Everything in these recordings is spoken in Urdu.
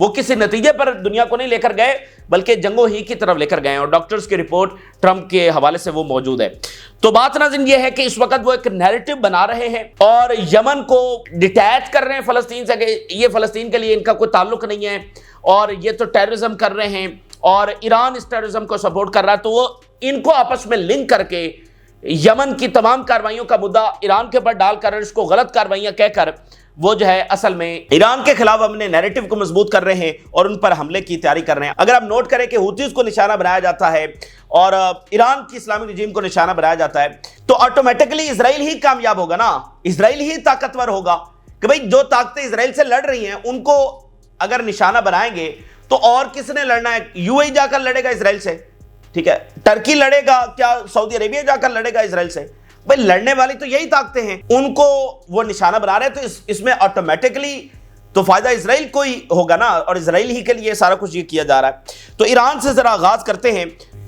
وہ کسی نتیجے پر دنیا کو نہیں لے کر گئے بلکہ جنگوں ہی کی طرف لے کر گئے، اور ڈاکٹرز کی رپورٹ ٹرمپ کے حوالے سے وہ موجود ہے۔ تو بات ناظرین یہ ہے کہ اس وقت وہ ایک نیریٹو بنا رہے ہیں اور یمن کو ڈیٹیچ کر رہے ہیں فلسطین سے، کہ یہ فلسطین کے لیے ان کا کوئی تعلق نہیں ہے اور یہ تو ٹیررزم کر رہے ہیں اور ایران اس ٹیررزم کو سپورٹ کر رہا ہے، تو وہ ان کو آپس میں لنک کر کے یمن کی تمام کارروائیوں کا مدعا ایران کے اوپر ڈال کر اس کو غلط کارروائیاں کہہ کر وہ جو ہے اصل میں ایران کے خلاف اپنے نیریٹو کو مضبوط کر رہے ہیں اور ان پر حملے کی تیاری کر رہے ہیں۔ اگر آپ نوٹ کریں کہ ہوتیز کو نشانہ بنایا جاتا ہے اور ایران کی اسلامی رجیم کو نشانہ بنایا جاتا ہے تو آٹومیٹکلی اسرائیل ہی کامیاب ہوگا نا، اسرائیل ہی طاقتور ہوگا، کہ بھئی جو طاقتیں اسرائیل سے لڑ رہی ہیں ان کو اگر نشانہ بنائیں گے تو اور کس نے لڑنا ہے؟ یو اے جا کر لڑے گا اسرائیل سے، ٹھیک ہے، ٹرکی لڑے گا، کیا سعودی عربیہ جا کر لڑے گا اسرائیل سے؟ بھئی لڑنے والی تو یہی طاقتیں ہیں، ان کو وہ نشانہ بنا رہے ہیں، تو اس میں آٹومیٹکلی تو فائدہ اسرائیل کو ہی ہوگا نا، اور اسرائیل ہی کے لیے سارا کچھ یہ کیا جا رہا ہے۔ تو ایران سے ذرا آغاز کرتے ہیں،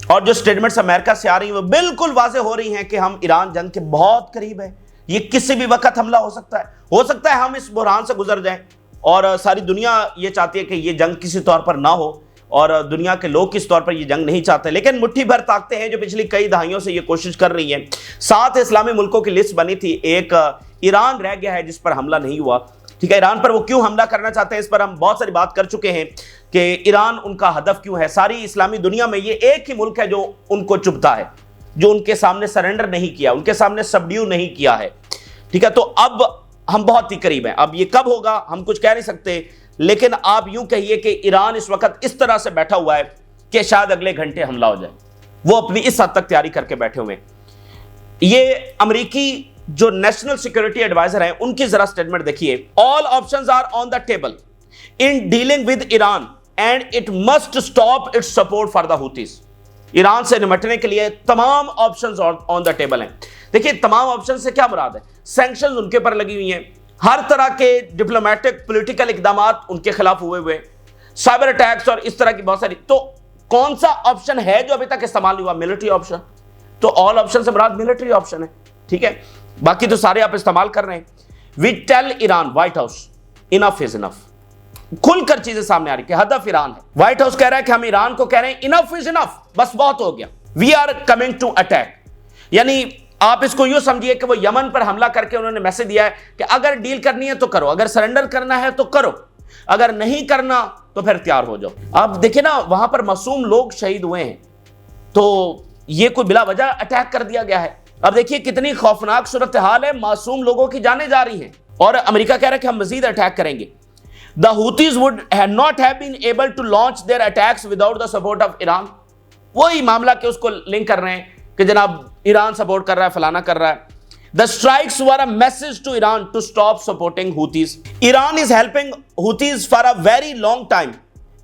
اور جو سٹیٹمنٹس امریکہ سے آ رہی ہیں وہ بالکل واضح ہو رہی ہیں کہ ہم ایران جنگ کے بہت قریب ہیں، یہ کسی بھی وقت حملہ ہو سکتا ہے ہم اس بحران سے گزر جائیں، اور ساری دنیا یہ چاہتی ہے کہ یہ جنگ کسی طور پر نہ ہو، اور دنیا کے لوگ کس طور پر یہ جنگ نہیں چاہتے، لیکن مٹھی بھر طاقتیں ہیں جو پچھلی کئی دہائیوں سے یہ کوشش کر رہی ہیں۔ 7 اسلامی ملکوں کی لسٹ بنی تھی، ایک ایران رہ گیا ہے جس پر حملہ نہیں ہوا، ٹھیک ہے۔ ایران پر وہ کیوں حملہ کرنا چاہتے ہیں اس پر ہم بہت ساری بات کر چکے ہیں کہ ایران ان کا ہدف کیوں ہے۔ ساری اسلامی دنیا میں یہ ایک ہی ملک ہے جو ان کو چبھتا ہے، جو ان کے سامنے سرنڈر نہیں کیا، ان کے سامنے سبڈیو نہیں کیا ہے، ٹھیک ہے۔ تو اب ہم بہت ہی قریب ہیں، اب یہ کب ہوگا ہم کچھ کہہ نہیں سکتے، لیکن آپ یوں کہیے کہ ایران اس وقت اس طرح سے بیٹھا ہوا ہے کہ شاید اگلے گھنٹے حملہ ہو جائے، وہ اپنی اس حد تک تیاری کر کے بیٹھے ہوئے ہیں۔ یہ امریکی جو نیشنل سیکورٹی ایڈوائزر ہیں ان کی ذرا سٹیٹمنٹ دیکھیے، all options are on the table in dealing with Iran and it must stop its support for the Houthis۔ Iran سے نمٹنے کے لیے تمام آپشنز آن دا ٹیبل ہیں۔ دیکھیے تمام آپشن سے کیا مراد ہے؟ سینکشنز ان کے پر لگی ہوئی ہیں، ہر طرح کے ڈپلومیٹک پولیٹیکل اقدامات ان کے خلاف ہوئے، سائبر اٹیکس اور اس طرح کی بہت ساری۔ تو کون سا آپشن ہے جو ابھی تک استعمال نہیں ہوا؟ Military option. تو آل آپشن سے مراد ملٹری آپشن ہے، ٹھیک ہے، باقی تو سارے آپ استعمال کر رہے ہیں۔ We tell Iran, White House, enough is enough, کھل کر چیزیں سامنے آ رہی کہ ہدف ایران ہے۔ وائٹ ہاؤس کہہ رہا ہے کہ ہم ایران کو کہہ رہے ہیں انف از انف، بس بہت ہو گیا، we are coming to attack. یعنی آپ اس کو یوں سمجھیے کہ وہ یمن پر حملہ کر کے انہوں نے میسج دیا ہے کہ اگر ڈیل کرنی ہے تو کرو، اگر سرنڈر کرنا ہے تو کرو، اگر نہیں کرنا تو پھر تیار ہو جاؤ۔ آپ دیکھیں نا وہاں پر معصوم لوگ شہید ہوئے ہیں، تو یہ کوئی بلا وجہ اٹیک کر دیا گیا ہے۔ اب دیکھیے کتنی خوفناک صورتحال ہے، معصوم لوگوں کی جانیں جا رہی ہیں، اور امریکہ کہہ رہا ہے کہ ہم مزید اٹیک کریں گے۔ The Houthis would not have been able to launch their attacks without the support of Iran۔ وہی معاملہ کہ اس کو لنک کر رہے ہیں کہ جناب ایران سپورٹ کر رہا ہے، فلانا کر رہا ہے۔ The strikes were a message to Iran to stop supporting Houthis۔ Iran is helping Houthis for a very long time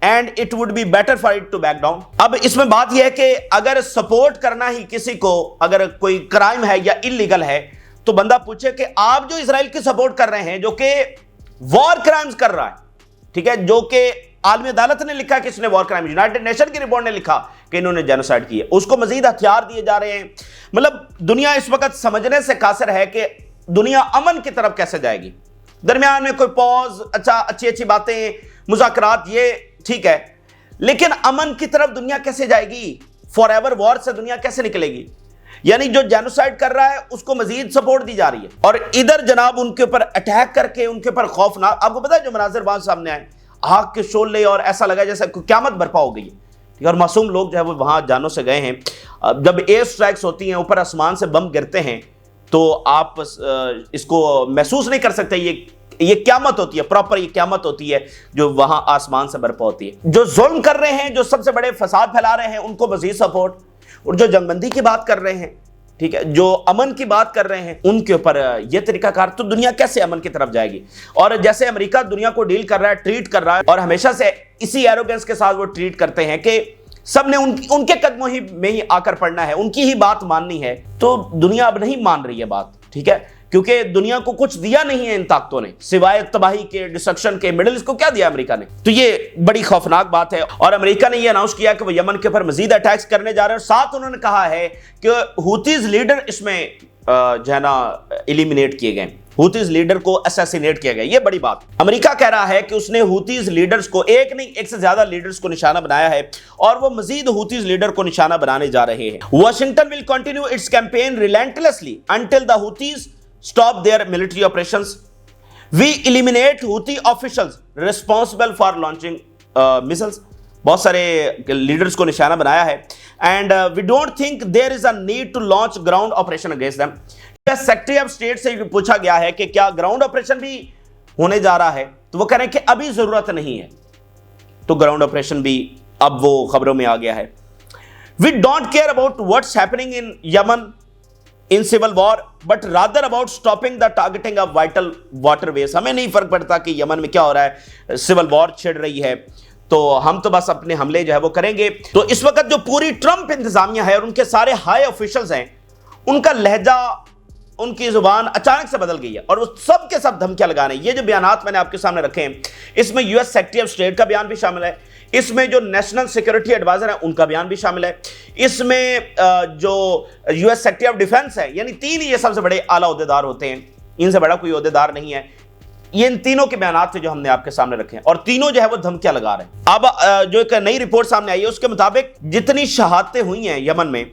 and it would be better for it to back down۔ اب اس میں بات یہ ہے کہ اگر سپورٹ کرنا ہی کسی کو اگر کوئی کرائم ہے یا انلیگل ہے تو بندہ پوچھے کہ آپ جو اسرائیل کی سپورٹ کر رہے ہیں جو کہ وار کرائمز کر رہا ہے، ٹھیک ہے، جو کہ عالمی عدالت نے لکھا کہ اس نے وار کرائم، یونائٹڈ نیشن کی رپورٹ نے لکھا کہ انہوں نے جینوسائیڈ کی ہے، اس کو مزید ہتھیار دیے جا رہے ہیں۔ مطلب دنیا اس وقت سمجھنے سے قاصر ہے کہ دنیا امن کی طرف کیسے جائے گی، درمیان میں کوئی پوز، اچھی باتیں، مذاکرات، یہ ٹھیک ہے، لیکن امن کی طرف دنیا کیسے جائے گی؟ فار ایور وار سے دنیا کیسے نکلے گی؟ یعنی جو جینوسائیڈ کر رہا ہے اس کو مزید سپورٹ دی جا رہی ہے، اور ادھر جناب ان کے اوپر اٹیک کر کے ان کے اوپر خوفناک، آپ کو پتا ہے جو مناظر وہاں سامنے آئے، آگ کے شعلے، اور ایسا لگا جیسے قیامت برپا ہو گئی ہے، اور معصوم لوگ جو ہے وہ وہاں جانوں سے گئے ہیں۔ جب ایئر سٹرائکس ہوتی ہیں، اوپر آسمان سے بم گرتے ہیں، تو آپ اس کو محسوس نہیں کر سکتے، یہ قیامت ہوتی ہے، پراپر یہ قیامت ہوتی ہے جو وہاں آسمان سے برپا ہوتی ہے۔ جو ظلم کر رہے ہیں، جو سب سے بڑے فساد پھیلا رہے ہیں، ان کو مزید سپورٹ، اور جو جنگ بندی کی بات کر رہے ہیں، ٹھیک ہے، جو امن کی بات کر رہے ہیں، ان کے اوپر یہ طریقہ کار، تو دنیا کیسے امن کی طرف جائے گی؟ اور جیسے امریکہ دنیا کو ڈیل کر رہا ہے، ٹریٹ کر رہا ہے، اور ہمیشہ سے اسی ایروگنس کے ساتھ وہ ٹریٹ کرتے ہیں کہ سب نے ان کے قدموں ہی میں ہی آ کر پڑنا ہے، ان کی ہی بات ماننی ہے، تو دنیا اب نہیں مان رہی ہے بات، ٹھیک ہے، کیونکہ دنیا کو کچھ دیا نہیں ہے ان طاقتوں نے، سوائے تباہی کے، ڈسٹرکشن کے۔ مڈل ایسٹ کو کیا دیا امریکا نے؟ تو یہ بڑی خوفناک بات ہے، اور امریکا نے یہ اناؤنس کیا کہ وہ یمن کے اوپر مزید اٹیکس کرنے جا رہے ہیں، اور ساتھ انہوں نے کہا ہے کہ ہوتیز لیڈر اس میں جو ہے نا ایلیمینیٹ کیے گئے، ہوتیز لیڈر کو اسیسینیٹ کیا گیا. یہ بڑی بات. امریکہ کہہ رہا ہے کہ اس نے ہوتیز لیڈرز کو ایک نہیں ایک سے زیادہ لیڈرز کو نشانہ بنایا ہے اور وہ مزید ہوتیز لیڈر کو نشانہ بنانے جا رہے ہیں. Washington will continue its campaign relentlessly until the Houthis stop their military operations. We eliminate Houthi officials responsible for launching missiles. بہت سارے لیڈرز کو نشانہ بنایا ہے. And we don't think there is a need to launch ground operation against them. Secretary of state سے پوچھا گیا ہے کہ کیا گراؤنڈ آپریشن بھی ہونے جا رہا ہے تو وہ کہہ رہے ہیں کہ ابھی ضرورت نہیں ہے. تو گراؤنڈ آپریشن بھی اب وہ خبروں میں آ گیا ہے. We don't care about what's happening in Yemen in civil war but rather about stopping the targeting of vital waterways. ہمیں نہیں فرق پڑتا کہ یمن میں کیا ہو رہا ہے, سول وار چھڑ رہی ہے تو ہم تو بس اپنے حملے جو ہے وہ کریں گے. تو اس وقت جو پوری ٹرمپ انتظامیہ ہے اور ان کے سارے ہائی آفیشلز ہیں, ان کا لہجہ, ان کی زبان اچانک سے بدل گئی ہے اور وہ سب کے سب دھمکیاں لگا رہے ہیں. یہ جو بیانات میں نے آپ کے سامنے رکھے ہیں اس میں U S secretary of state کا بیان بھی شامل ہے, اس میں جو نیشنل سیکورٹی ایڈوائزر ہیں ان کا بیان بھی شامل ہے, اس میں جو U S secretary of defence ہے, یعنی تین یہ سب سے بڑے اعلیٰ عہدیدار ہوتے ہیں, ان سے بڑا کوئی عہدیدار نہیں ہے. یہ ان تینوں کے بیانات تھے جو ہم نے آپ کے سامنے رکھے ہیں اور تینوں جو ہے وہ دھمکیاں لگا رہے ہیں. اب جو ایک نئی رپورٹ سامنے آئی ہے اس کے مطابق جتنی شہادتیں ہوئی ہیں یمن میں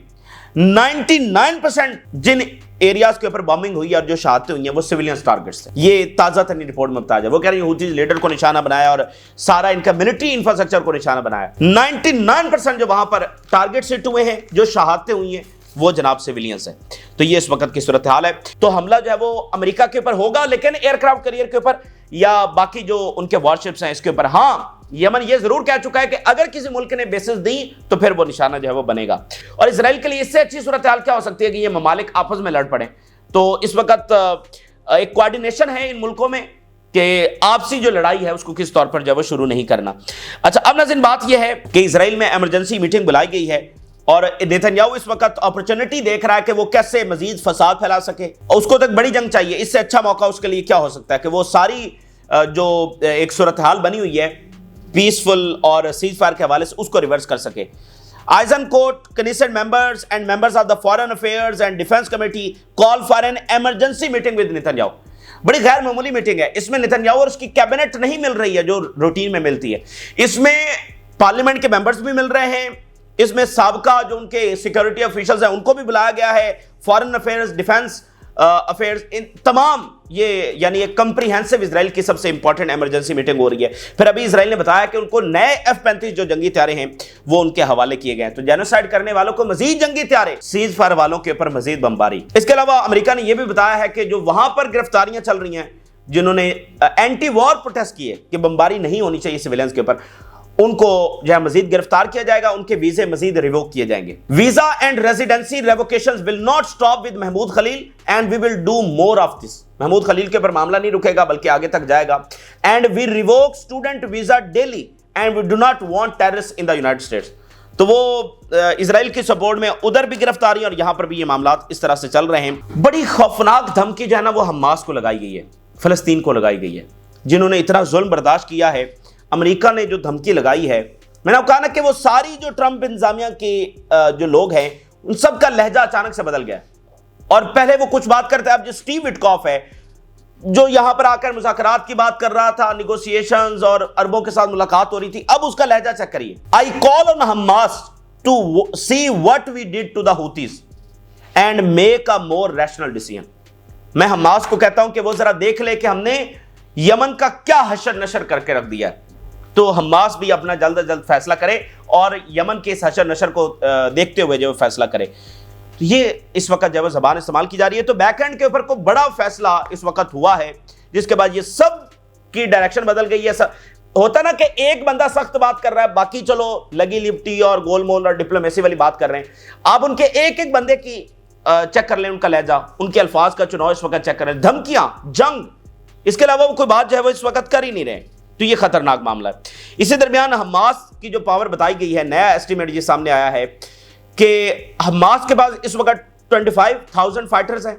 99% جن ایریاز کے اوپر بامبنگ ہوئی ہے اور جو شہادتیں ہوئی ہیں وہ سیویلینز ٹارگٹس تھے. یہ تازہ ترین رپورٹ میں بتایا جائے. وہ کہہ رہے ہیں ہوتیز لیڈر کو نشانہ بنایا اور سارا ان کا ملٹری انفراسٹرکچر کو نشانہ بنایا. 99% جو وہاں پر ٹارگٹ ہٹ ہوئے ہیں, جو شہادتیں ہوئی ہیں, وہ جناب سیویلینز ہیں. تو یہ اس وقت کی صورتحال ہے. تو حملہ جو ہے وہ امریکہ کے اوپر ہوگا لیکن ایئر کرافٹ کیریئر کے اوپر یا باقی جو ان کے وارشپس ہیں اس کے اوپر. ہاں یمن یہ ضرور کہہ چکا ہے کہ اگر کسی ملک نے بیسز دی تو پھر وہ نشانہ جو ہے وہ بنے گا. اور اسرائیل کے لیے اس سے اچھی صورتحال کیا ہو سکتی ہے کہ یہ ممالک آپس میں لڑ پڑیں. تو اس وقت ایک کوارڈینیشن ہے ان ملکوں میں کہ آپسی جو لڑائی ہے اس کو کس طور پر جو ہے وہ شروع نہیں کرنا. اچھا اب ناظرین بات یہ ہے کہ اسرائیل میں ایمرجنسی میٹنگ بلائی گئی ہے اور نیتن یاہو اس وقت اپرچونٹی دیکھ رہا ہے کہ وہ کیسے مزید فساد پھیلا سکے. اس کو تک بڑی جنگ چاہیے. اس سے اچھا موقع اس کے لیے کیا ہو سکتا ہے کہ وہ ساری جو ایک صورتحال بنی ہوئی ہے پیسفل اور سیز فائر کے حوالے سے اس کو ریورس کر سکے. Eisenkot Knesset members and members of the foreign affairs and defence committee call for an emergency meeting with Netanyahu. بڑی غیر معمولی میٹنگ ہے. اس میں نیتن یاہو اور اس کی کیبنٹ نہیں مل رہی ہے جو روٹین میں ملتی ہے. اس میں پارلیمنٹ کے ممبرز بھی مل رہے ہیں, اس میں سابقہ جو ان کے سیکورٹی آفیشلز ہیں ان کو بھی بلایا گیا ہے, فارن افیئرز, ڈیفنس افیئرز, ان تمام یہ یعنی ایک کمپریہنسو اسرائیل کی سب سے امپورٹنٹ ایمرجنسی میٹنگ ہو رہی ہے. پھر ابھی اسرائیل نے بتایا کہ ان کو نئے F-35 جو جنگی طیارے ہیں وہ ان کے حوالے کیے گئے ہیں. تو جینوسائیڈ کرنے والوں کو مزید جنگی طیارے, سیز فائر والوں کے اوپر مزید بمباری. اس کے علاوہ امریکہ نے یہ بھی بتایا ہے کہ جو وہاں پر گرفتاریاں چل رہی ہیں جنہوں نے اینٹی وار پروٹیسٹ کیے کہ بمباری نہیں ہونی چاہیے سویلینز کے اوپر, ان کو جو ہے مزید گرفتار کیا جائے گا, ان کے ویزے مزید ریووک کیے جائیں گے. Visa and residency revocations will not stop with Mahmoud Khalil and we will do more of this. Mahmoud Khalil کے اوپر معاملہ نہیں رکے گا بلکہ آگے تک جائے گا. And we revoke student visa daily and we do not want terrorist in the United States. تو وہ اسرائیل کی سپورٹ میں ادھر بھی گرفتاری اور یہاں پر بھی یہ معاملات اس طرح سے چل رہے ہیں. بڑی خوفناک دھمکی جو ہے نا وہ حماس کو لگائی گئی ہے, فلسطین کو لگائی گئی ہے, جنہوں نے اتنا ظلم برداشت کیا ہے. امریکہ نے جو دھمکی لگائی ہے, میں نے کہا نا کہ وہ ساری جو ٹرمپ انتظامیہ کے جو لوگ ہیں ان سب کا لہجہ اچانک سے بدل گیا. اور پہلے وہ کچھ بات کرتے ہیں, اب جو اسٹیو وٹکاف ہے جو یہاں پر آ کر مذاکرات کی بات کر رہا تھا, نیگوسیشنز اور عربوں کے ساتھ ملاقات ہو رہی تھی, اب اس کا لہجہ چیک کریے. I call on Hamas to see what we did to the Houthis and make a more rational decision. میں حماس کو کہتا ہوں کہ وہ ذرا دیکھ لے کہ ہم نے یمن کا کیا حشر نشر کر کے رکھ دیا ہے. تو حماس بھی اپنا جلد از جلد فیصلہ کرے اور یمن کے اس حشر نشر کو دیکھتے ہوئے جو فیصلہ کرے. یہ اس وقت جو زبان استعمال کی جا رہی ہے. تو بیک اینڈ کے اوپر کو بڑا فیصلہ اس وقت ہوا ہے جس کے بعد یہ سب کی ڈائریکشن بدل گئی ہے. ہوتا نا کہ ایک بندہ سخت بات کر رہا ہے, باقی چلو لگی لپٹی اور گول مول اور ڈپلومیسی والی بات کر رہے ہیں. آپ ان کے ایک ایک بندے کی چیک کر لیں, ان کا لہجہ, ان کے الفاظ کا چناؤ اس وقت چیک کر رہے ہیں. دھمکیاں, جنگ, اس کے علاوہ وہ کوئی بات جو ہے وہ اس وقت کر ہی نہیں رہے. تو یہ خطرناک معاملہ ہے. اسی درمیان حماس کی جو پاور بتائی گئی ہے, نیا ایسٹیمیٹ یہ سامنے آیا ہے کہ حماس کے پاس اس وقت 25,000 فائٹرز ہیں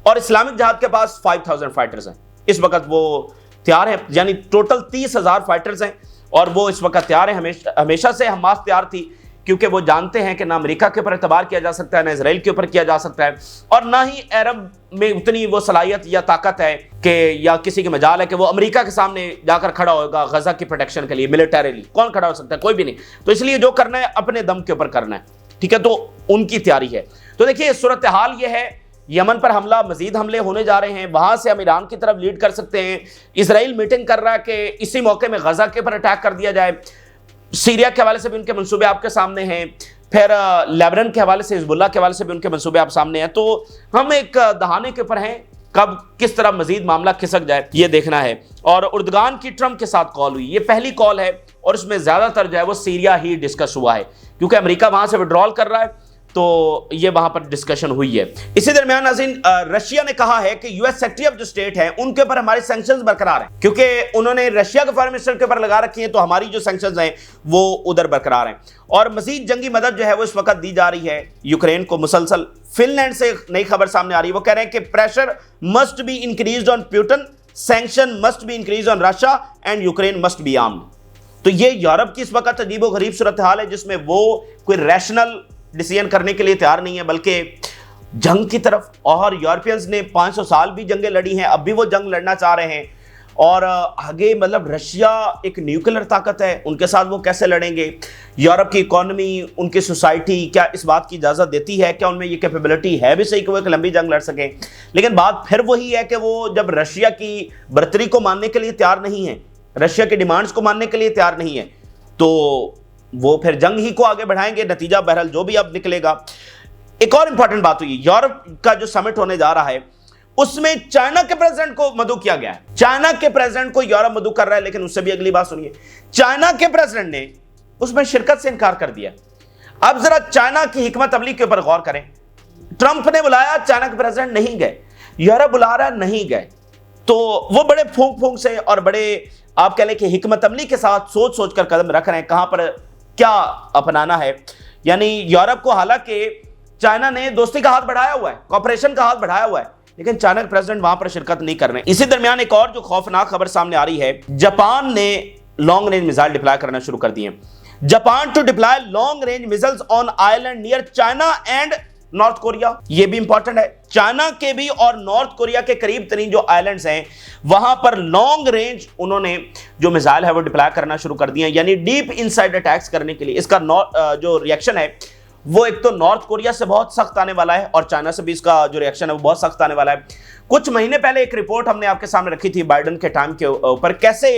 اور اسلامک جہاد کے پاس 5,000 فائٹرز ہیں. اس وقت وہ تیار ہیں, یعنی ٹوٹل 30,000 فائٹرز ہیں اور وہ اس وقت تیار ہیں. ہمیشہ سے حماس تیار تھی کیونکہ وہ جانتے ہیں کہ نہ امریکہ کے اوپر اعتبار کیا جا سکتا ہے، نہ اسرائیل کے اوپر کیا جا سکتا ہے، اور نہ ہی عرب میں اتنی وہ صلاحیت یا طاقت ہے کہ یا کسی کے مجال ہے کہ وہ امریکہ کے سامنے جا کر کھڑا ہوگا غزہ کی پروٹیکشن کے لیے ملیٹریلی. کون کھڑا ہو سکتا ہے؟ کوئی بھی نہیں. تو اس لیے جو کرنا ہے اپنے دم کے اوپر کرنا ہے. ٹھیک ہے، تو ان کی تیاری ہے. تو دیکھیے صورتحال یہ ہے، یمن پر حملہ، مزید حملے ہونے جا رہے ہیں، وہاں سے ہم ایران کی طرف لیڈ کر سکتے ہیں. اسرائیل میٹنگ کر رہا ہے کہ اسی موقع میں غزہ کے اوپر اٹیک کر دیا جائے. سیریا کے حوالے سے بھی ان کے منصوبے آپ کے سامنے ہیں، پھر لیبنان کے حوالے سے، حزب اللہ کے حوالے سے بھی ان کے منصوبے آپ سامنے ہیں. تو ہم ایک دہانے کے اوپر ہیں، کب کس طرح مزید معاملہ کھسک جائے یہ دیکھنا ہے. اور اردگان کی ٹرمپ کے ساتھ کال ہوئی، یہ پہلی کال ہے اور اس میں زیادہ تر جو ہے وہ سیریا ہی ڈسکس ہوا ہے، کیونکہ امریکہ وہاں سے وڈرال کر رہا ہے تو یہ وہاں پر ڈسکشن ہوئی ہے. اسی درمیان ناظرین رشیا نے کہا ہے کہ یو ایس سیکرٹری آف جو اسٹیٹ ہیں ان کے اوپر ہمارے سینکشنز برقرار ہیں، کیونکہ انہوں نے رشیا کے فارن منسٹر کے اوپر لگا رکھی ہیں، تو ہماری جو سینکشنز ہیں وہ ادھر برقرار ہیں. اور مزید جنگی مدد جو ہے وہ اس وقت دی جا رہی ہے یوکرین کو مسلسل. فن لینڈ سے نئی خبر سامنے آ رہی ہے، وہ کہہ رہے ہیں کہ pressure must be increased on Putin, sanction must be increased on Russia and Ukraine must be armed. تو یہ یورپ کی اس وقت عجیب و غریب صورتحال ہے جس میں وہ کوئی ریشنل ڈیسیژن کرنے کے لیے تیار نہیں ہے، بلکہ جنگ کی طرف. اور یورپینز نے 500 سال بھی جنگیں لڑی ہیں، اب بھی وہ جنگ لڑنا چاہ رہے ہیں. اور آگے مطلب رشیا ایک نیوکلر طاقت ہے، ان کے ساتھ وہ کیسے لڑیں گے؟ یورپ کی اکانومی، ان کی سوسائٹی کیا اس بات کی اجازت دیتی ہے؟ کیا ان میں یہ کیپیبلٹی ہے بھی صحیح کہ وہ ایک لمبی جنگ لڑ سکیں؟ لیکن بات پھر وہی ہے کہ وہ جب رشیا کی برتری کو ماننے کے لیے تیار نہیں ہے، رشیا کی ڈیمانڈز کو ماننے کے لیے تیار نہیں ہے، تو وہ پھر جنگ ہی کو آگے بڑھائیں گے. نتیجہ بہرحال جو بھی اب نکلے گا. ایک اور امپورٹنٹ بات ہوئی، یورپ کا جو سمٹ ہونے جا رہا ہے اس میں چائنا کے پریزیڈنٹ کو مدعو کیا گیا ہے. چائنا کے پریزیڈنٹ کو یورپ مدعو کر رہا ہے، لیکن اس سے بھی اگلی بات سنیے، چائنا کے پریزیڈنٹ نے اس میں شرکت سے انکار کر دیا. اب ذرا چائنا کی حکمت عملی کے اوپر غور کریں. ٹرمپ نے بلایا، چائنا کے پریزیڈنٹ نہیں گئے. یورپ بلا رہا ہے، نہیں گئے. تو وہ بڑے پھونک پھونک سے اور بڑے آپ کہہ لیں کہ حکمت عملی کے ساتھ سوچ سوچ کر قدم رکھ رہے ہیں کہاں پر کیا اپنانا ہے. یعنی یورپ کو حالانکہ چائنا نے دوستی کا ہاتھ بڑھایا ہوا ہے، کوپریشن کا ہاتھ بڑھایا ہوا ہے، لیکن چائنا کے پریزیڈنٹ وہاں پر شرکت نہیں کر رہے ہیں. اسی درمیان ایک اور جو خوفناک خبر سامنے آ رہی ہے، جاپان نے لانگ رینج میزائل ڈپلائے کرنا شروع کر دیے. Japan to deploy long range missiles on island near China and North Korea. یہ بھی امپورٹنٹ ہے، چائنا کے بھی اور نارتھ کوریا کے قریب ترین جو آئلینڈز ہیں وہاں پر لانگ رینج انہوں نے جو میزائل ہے وہ ڈپلائے کرنا شروع کر دیے ہیں، یعنی ڈیپ انسائڈ اٹیکس کرنے کے لیے. اس کا جو ریئیکشن ہے وہ ایک تو نارتھ کوریا سے بہت سخت آنے والا ہے اور چائنا سے بھی اس کا جو ریئیکشن ہے وہ بہت سخت آنے والا ہے. کچھ مہینے پہلے ایک رپورٹ ہم نے آپ کے سامنے رکھی تھی بائیڈن کے ٹائم کے اوپر، کیسے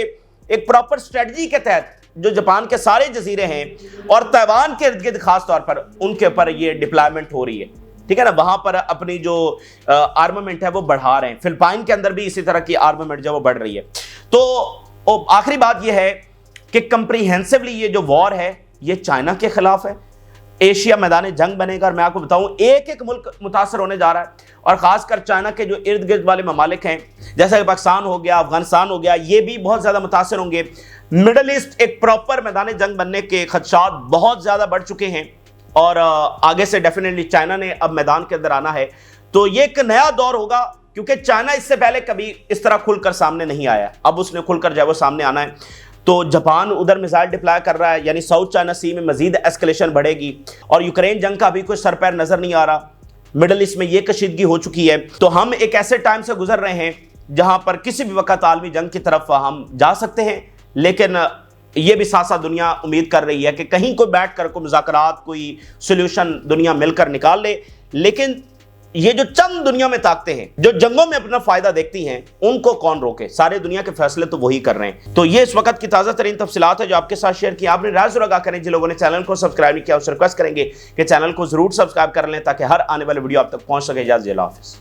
ایک پراپر اسٹریٹجی کے تحت جو جاپان کے سارے جزیرے ہیں اور تائیوان کے ارد گرد خاص طور پر ان کے اوپر یہ ڈپلائمنٹ ہو رہی ہے. ٹھیک ہے نا، وہاں پر اپنی جو آرمامنٹ ہے وہ بڑھا رہے ہیں. فلپائن کے اندر بھی اسی طرح کی آرمامنٹ جو وہ بڑھ رہی ہے. تو آخری بات یہ ہے کہ کمپریہنسولی یہ جو وار ہے یہ چائنا کے خلاف ہے. ایشیا میدان جنگ بنے گا، اور میں آپ کو بتاؤں ایک ایک ملک متاثر ہونے جا رہا ہے، اور خاص کر چائنا کے جو ارد گرد والے ممالک ہیں جیسا کہ پاکستان ہو گیا، افغانستان ہو گیا، یہ بھی بہت زیادہ متاثر ہوں گے. مڈل ایسٹ ایک پراپر میدان جنگ بننے کے خدشات بہت زیادہ بڑھ چکے ہیں، اور آگے سے ڈیفینیٹلی چائنا نے اب میدان کے اندر آنا ہے. تو یہ ایک نیا دور ہوگا، کیونکہ چائنا اس سے پہلے کبھی اس طرح کھل کر سامنے نہیں آیا، اب اس نے کھل کر جو ہے وہ سامنے آنا ہے. تو جاپان ادھر میزائل ڈپلائے کر رہا ہے، یعنی ساؤتھ چائنا سی میں مزید ایسکلیشن بڑھے گی، اور یوکرین جنگ کا بھی کوئی سر پیر نظر نہیں آ رہا. مڈل ایسٹ میں یہ کشیدگی ہو چکی ہے. تو ہم ایک ایسے ٹائم سے گزر رہے ہیں جہاں پر کسی بھی وقت عالمی جنگ کی طرف ہم جا سکتے ہیں، لیکن یہ بھی ساتھ ساتھ دنیا امید کر رہی ہے کہ کہیں کوئی بیٹھ کر کوئی مذاکرات، کوئی سولوشن دنیا مل کر نکال لے. لیکن یہ جو چند دنیا میں طاقتیں ہیں جو جنگوں میں اپنا فائدہ دیکھتی ہیں، ان کو کون روکے؟ سارے دنیا کے فیصلے تو وہی کر رہے ہیں. تو یہ اس وقت کی تازہ ترین تفصیلات ہے جو آپ کے ساتھ شیئر کی. آپ نے رائے ضرور آگاہ کریں. جن لوگوں نے چینل کو سبسکرائب نہیں کیا اس سے ریکویسٹ کریں گے کہ چینل کو ضرور سبسکرائب کر لیں تاکہ ہر آنے والے ویڈیو آپ تک پہنچ سکے. اجازت، اللہ حافظ.